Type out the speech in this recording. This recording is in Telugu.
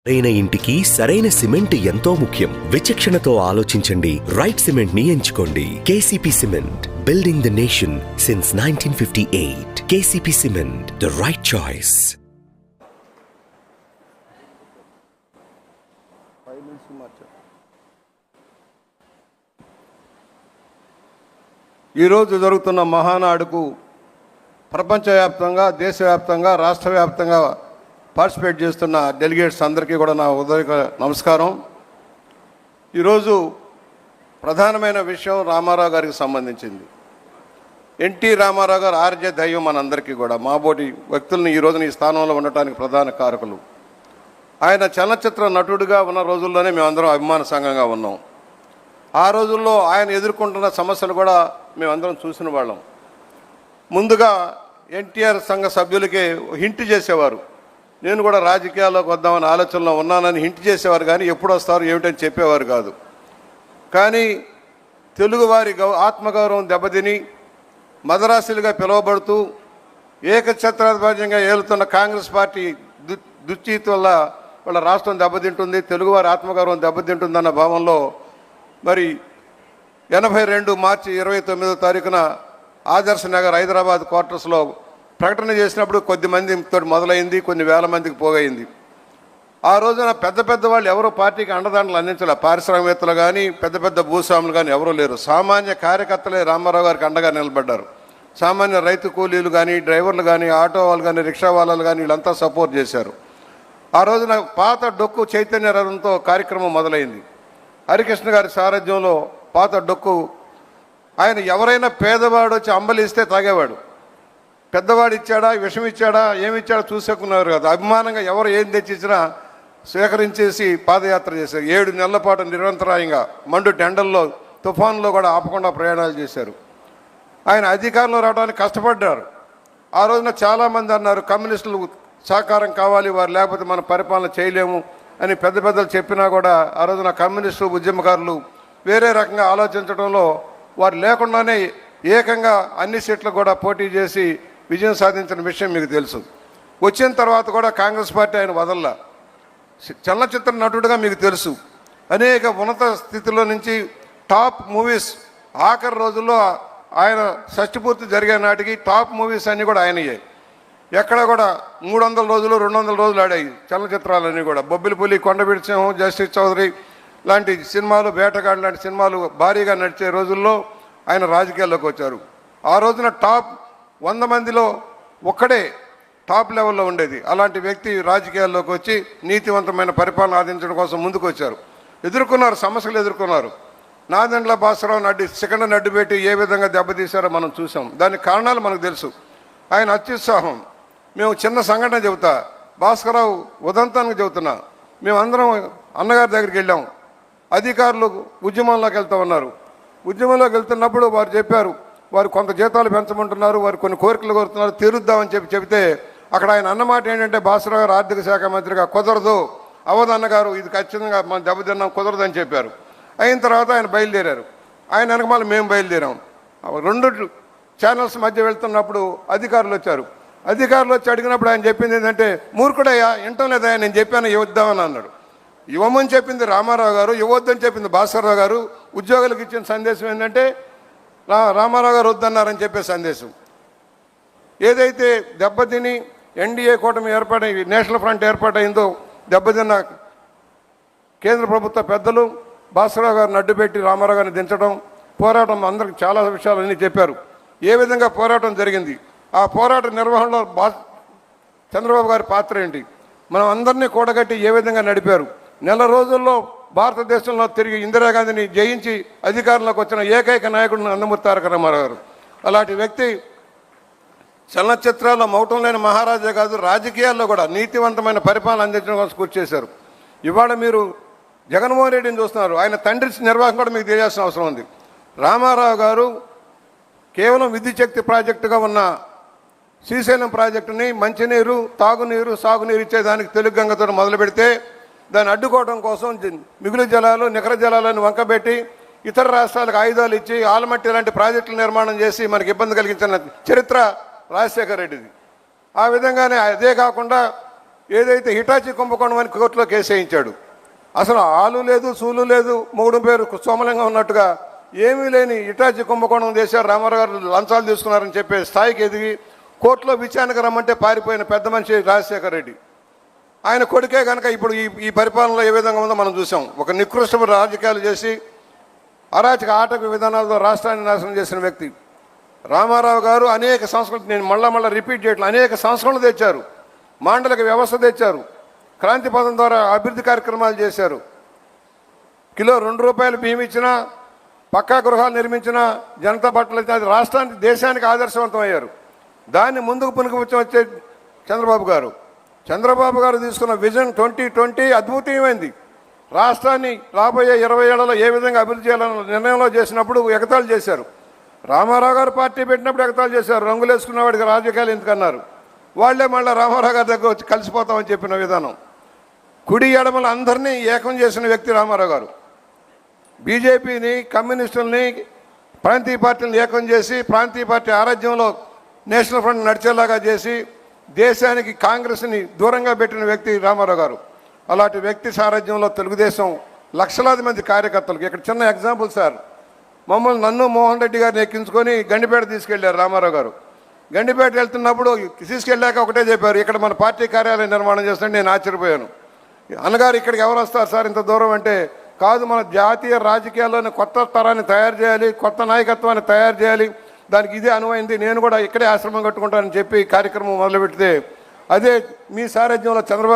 సరైన ఇంటికి సరైన సిమెంట్ ఎంతో ముఖ్యం. విచక్షణతో ఆలోచించండి. రైట్ సిమెంట్ ని ఎంచుకోండి. KCP cement, building the nation since 1958. KCP cement, the right choice. ఈరోజు జరుగుతున్న మహానాడుకు ప్రపంచవ్యాప్తంగా, దేశవ్యాప్తంగా, రాష్ట్ర వ్యాప్తంగా పార్టిసిపేట్ చేస్తున్న డెలిగేట్స్ అందరికీ కూడా నా ఉదయ నమస్కారం. ఈరోజు ప్రధానమైన విషయం రామారావు గారికి సంబంధించింది. ఎన్టీ రామారావు గారు ఆర్జే దైవం మనందరికీ కూడా, మాబోటి వ్యక్తుల్ని ఈ రోజున ఈ స్థానంలో ఉండటానికి ప్రధాన కారకులు. ఆయన చలనచిత్ర నటుడిగా ఉన్న రోజుల్లోనే మేమందరం అభిమాన సంఘంగా ఉన్నాం. ఆ రోజుల్లో ఆయన ఎదుర్కొంటున్న సమస్యలు కూడా మేమందరం చూసిన వాళ్ళం. ముందుగా ఎన్టీఆర్ సంఘ సభ్యులకి హింట్ చేసేవారు. నేను కూడా రాజకీయాల్లోకి వద్దామని ఆలోచనలో ఉన్నానని హింట్ చేసేవారు, కానీ ఎప్పుడు వస్తారు ఏమిటని చెప్పేవారు కాదు. కానీ తెలుగువారి ఆత్మగౌరవం దెబ్బతిని మదరాసులుగా పిలువబడుతూ ఏకఛత్రాధిపత్యంగా ఏలుతున్న కాంగ్రెస్ పార్టీ దుశ్చీతి వల్ల వాళ్ళ రాష్ట్రం దెబ్బతింటుంది, తెలుగువారి ఆత్మగౌరవం దెబ్బతింటుందన్న భావంలో మరి 82 మార్చి 29వ తారీఖున ఆదర్శ నగర్ హైదరాబాద్ క్వార్టర్స్లో ప్రకటన చేసినప్పుడు కొద్ది మందితో మొదలైంది, కొన్ని వేల మందికి పోగైంది. ఆ రోజున పెద్ద పెద్ద వాళ్ళు ఎవరో పార్టీకి అండదండలు అందించలే. పారిశ్రామికవేత్తలు కానీ, పెద్ద పెద్ద భూస్వాములు కానీ ఎవరూ లేరు. సామాన్య కార్యకర్తలే రామారావు గారికి అండగా నిలబడ్డారు. సామాన్య రైతు కూలీలు కానీ, డ్రైవర్లు కానీ, ఆటో వాళ్ళు కానీ, రిక్షా వాళ్ళు కానీ వీళ్ళంతా సపోర్ట్ చేశారు. ఆ రోజున పాత డొక్కు చైతన్య రథంతో కార్యక్రమం మొదలైంది. హరికృష్ణ గారి సారథ్యంలో పాత డొక్కు. ఆయన ఎవరైనా పేదవాడు వచ్చి అంబలిస్తే తాగేవాడు. పెద్దవాడు ఇచ్చాడా, విషం ఇచ్చాడా, ఏమి ఇచ్చాడో చూసేకున్నారు కదా. అభిమానంగా ఎవరు ఏం తెచ్చిచ్చినా స్వీకరించేసి పాదయాత్ర చేశారు. 7 నెలల పాటు నిరంతరాయంగా మండు టెండల్లో, తుఫాన్లో కూడా ఆపకుండా ప్రయాణాలు చేశారు. ఆయన అధికారంలో రావడానికి కష్టపడ్డారు. ఆ రోజున చాలామంది అన్నారు కమ్యూనిస్టులు సహకారం కావాలి, వారు లేకపోతే మన పరిపాలన చేయలేము అని పెద్ద పెద్దలు చెప్పినా కూడా ఆ రోజున కమ్యూనిస్టు ఉద్యమకారులు వేరే రకంగా ఆలోచించడంలో వారు లేకుండానే ఏకంగా అన్ని సీట్లు కూడా పోటీ చేసి విజయం సాధించిన విషయం మీకు తెలుసు. వచ్చిన తర్వాత కూడా కాంగ్రెస్ పార్టీ ఆయన వదల్లా. చలనచిత్ర నటుడిగా మీకు తెలుసు, అనేక ఉన్నత స్థితిలో నుంచి టాప్ మూవీస్ ఆఖరి రోజుల్లో ఆయన షష్టిపూర్తి జరిగే నాటికి టాప్ మూవీస్ అన్నీ కూడా ఆయనయ్యాయి. ఎక్కడ కూడా 300 రోజులు 200 రోజులు ఆడాయి చలనచిత్రాలన్నీ కూడా. బొబ్బిలిపులి, కొండవీటి సింహం, జస్టిస్ చౌదరి లాంటి సినిమాలు, వేటగాడు లాంటి సినిమాలు భారీగా నడిచే రోజుల్లో ఆయన రాజకీయాల్లోకి వచ్చారు. ఆ రోజున టాప్ 100 మందిలో ఒక్కడే టాప్ లెవెల్లో ఉండేది. అలాంటి వ్యక్తి రాజకీయాల్లోకి వచ్చి నీతివంతమైన పరిపాలన ఆదించడం కోసం ముందుకు వచ్చారు. ఎదుర్కొన్నారు, సమస్యలు ఎదుర్కొన్నారు. నాదెండ్ల భాస్కరరావు సెకండ్ నడ్డు పెట్టి ఏ విధంగా దెబ్బతీశారో మనం చూసాం. దానికి కారణాలు మనకు తెలుసు. ఆయన అత్యుత్సాహం. మేము చిన్న సంఘటన చెబుతా, భాస్కరరావు ఉదంతానికి చెబుతున్నా. మేమందరం అన్నగారి దగ్గరికి వెళ్ళాం. అధికారులు ఉద్యమంలోకి వెళ్తూ ఉన్నారు. ఉద్యమంలోకి వెళ్తున్నప్పుడు వారు చెప్పారు, వారు కొంత జీతాలు పెంచమంటున్నారు, వారు కొన్ని కోరికలు కోరుతున్నారు, తీరుద్దామని చెబితే అక్కడ ఆయన అన్నమాట ఏంటంటే, భాస్కరరావు గారు ఆర్థిక శాఖ మంత్రిగా కుదరదు, అవధన్నగారు ఇది ఖచ్చితంగా మనం దెబ్బతిన్నాం, కుదరదని చెప్పారు. అయిన తర్వాత ఆయన బయలుదేరారు. ఆయన వెనకమాల మేము బయలుదేరాం. 2 ఛానల్స్ మధ్య వెళ్తున్నప్పుడు అధికారులు వచ్చారు. అధికారులు వచ్చి అడిగినప్పుడు ఆయన చెప్పింది ఏంటంటే, మూర్ఖుడయ్యా, వింటం లేదా, నేను చెప్పాను ఇవ్వద్దామని అన్నాడు. ఇవ్వమని చెప్పింది రామారావు గారు, ఇవ్వద్దని చెప్పింది భాస్కరరావు గారు. ఉద్యోగులకు ఇచ్చిన సందేశం ఏంటంటే రామారావు గారు వద్దన్నారని చెప్పే సందేశం. ఏదైతే దెబ్బతిని ఎన్డీఏ కూటమి ఏర్పాటై నేషనల్ ఫ్రంట్ ఏర్పాటైందో, దెబ్బతిన్న కేంద్ర ప్రభుత్వ పెద్దలు భాస్కరరావు గారిని అడ్డుపెట్టి రామారావు గారిని దించడం, పోరాటం అందరికి చాలా విషయాలన్నీ చెప్పారు. ఏ విధంగా పోరాటం జరిగింది, ఆ పోరాట నిర్వహణలో చంద్రబాబు గారి పాత్ర ఏంటి, మనం అందరినీ కూడగట్టి ఏ విధంగా నడిపారు. నెల రోజుల్లో భారతదేశంలో తిరిగి ఇందిరాగాంధీని జయించి అధికారంలోకి వచ్చిన ఏకైక నాయకుడు నందమూరి తారక రామారావు గారు. అలాంటి వ్యక్తి చలనచిత్రాల్లో మౌటం లేని మహారాజా కాదు, రాజకీయాల్లో కూడా నీతివంతమైన పరిపాలన అందించడం కోసం కృషి చేశారు. ఇవాళ మీరు జగన్మోహన్ రెడ్డిని చూస్తున్నారు. ఆయన తండ్రి నిర్వాహకం కూడా మీకు తెలియాల్సిన అవసరం ఉంది. రామారావు గారు కేవలం విద్యుత్ శక్తి ప్రాజెక్టుగా ఉన్న శ్రీశైలం ప్రాజెక్టుని మంచినీరు, తాగునీరు, సాగునీరు ఇచ్చేదానికి తెలుగు గంగతో మొదలు పెడితే దాన్ని అడ్డుకోవడం కోసం మిగులు జలాలు, నికర జలాలను వంకబెట్టి ఇతర రాష్ట్రాలకు ఆయుధాలు ఇచ్చి ఆలమట్టి లాంటి ప్రాజెక్టుల నిర్మాణం చేసి మనకి ఇబ్బంది కలిగించిన చరిత్ర రాజశేఖర రెడ్డిది. ఆ విధంగానే అదే కాకుండా ఏదైతే హిటాచి కుంభకోణం అని కోర్టులో కేసు వేయించాడు. అసలు ఆలు లేదు, సూలు లేదు, మొగుడు పేరు సోమలింగం ఉన్నట్టుగా ఏమీ లేని హిటాచి కుంభకోణం చేశారు, రామారావు గారు లంచాలు తీసుకున్నారని చెప్పే స్థాయికి ఎదిగి కోర్టులో విచారణకు రమ్మంటే పారిపోయిన పెద్ద మనిషి రాజశేఖర రెడ్డి. ఆయన కొడుకే కనుక ఇప్పుడు ఈ పరిపాలనలో ఏ విధంగా ఉందో మనం చూసాం. ఒక నికృష్ట రాజకీయాలు చేసి అరాచక ఆటక విధానాలతో రాష్ట్రాన్ని నాశనం చేసిన వ్యక్తి రామారావు గారు. అనేక సంస్కృతి, నేను మళ్ళా రిపీట్ చేయట్లేదు, అనేక సంస్కరణలు తెచ్చారు, మాండలిక వ్యవస్థ తెచ్చారు, క్రాంతి పథం ద్వారా అభివృద్ధి కార్యక్రమాలు చేశారు. కిలో ₹2 బియ్యం ఇచ్చినా, పక్కా గృహాలు నిర్మించిన జనతా బట్టలు అయితే అది రాష్ట్రానికి దేశానికి ఆదర్శవంతం అయ్యారు. దాన్ని ముందుకు పునుకుపుచ్చి వచ్చే చంద్రబాబు గారు తీసుకున్న విజన్ 2020 అద్భుతమైంది. రాష్ట్రాన్ని రాబోయే 20 ఏళ్లలో ఏ విధంగా అభివృద్ధి చేయాలన్న నిర్ణయంలో చేసినప్పుడు ఎగతాళి చేశారు. రామారావు గారు పార్టీ పెట్టినప్పుడు ఎగతాళి చేశారు. రంగులు వేసుకున్న వాడికి రాజకీయాలు ఎందుకన్నారు. వాళ్లే మళ్ళీ రామారావు గారి దగ్గర వచ్చి కలిసిపోతామని చెప్పిన విధానం. కుడి ఎడమల అందరినీ ఏకం చేసిన వ్యక్తి రామారావు గారు. బీజేపీని, కమ్యూనిస్టుల్ని, ప్రాంతీయ పార్టీలను ఏకం చేసి ప్రాంతీయ పార్టీ ఆరాధ్యంలో నేషనల్ ఫ్రంట్ నడిచేలాగా చేసి దేశానికి కాంగ్రెస్ని దూరంగా పెట్టిన వ్యక్తి రామారావు గారు. అలాంటి వ్యక్తి సారథ్యంలో తెలుగుదేశం లక్షలాది మంది కార్యకర్తలకు, ఇక్కడ చిన్న ఎగ్జాంపుల్ సార్, మమ్మల్ని నన్ను మోహన్ రెడ్డి గారిని ఎక్కించుకొని గండిపేట తీసుకెళ్లారు రామారావు గారు. గండిపేట వెళ్తున్నప్పుడు తీసుకెళ్ళాక ఒకటే చెప్పారు, ఇక్కడ మన పార్టీ కార్యాలయం నిర్మాణం చేస్తుంటే నేను ఆశ్చర్యపోయాను. అన్నగారు ఇక్కడికి ఎవరు వస్తారు సార్ ఇంత దూరం అంటే, కాదు మన జాతీయ రాజకీయాల్లోని కొత్త తరాన్ని తయారు చేయాలి, కొత్త నాయకత్వాన్ని తయారు చేయాలి, దానికి ఇదే అనువైంది, నేను కూడా ఇక్కడే ఆశ్రమం కట్టుకుంటానని చెప్పి కార్యక్రమం మొదలుపెడితే అదే మీ సారథ్యంలో చంద్రబాబు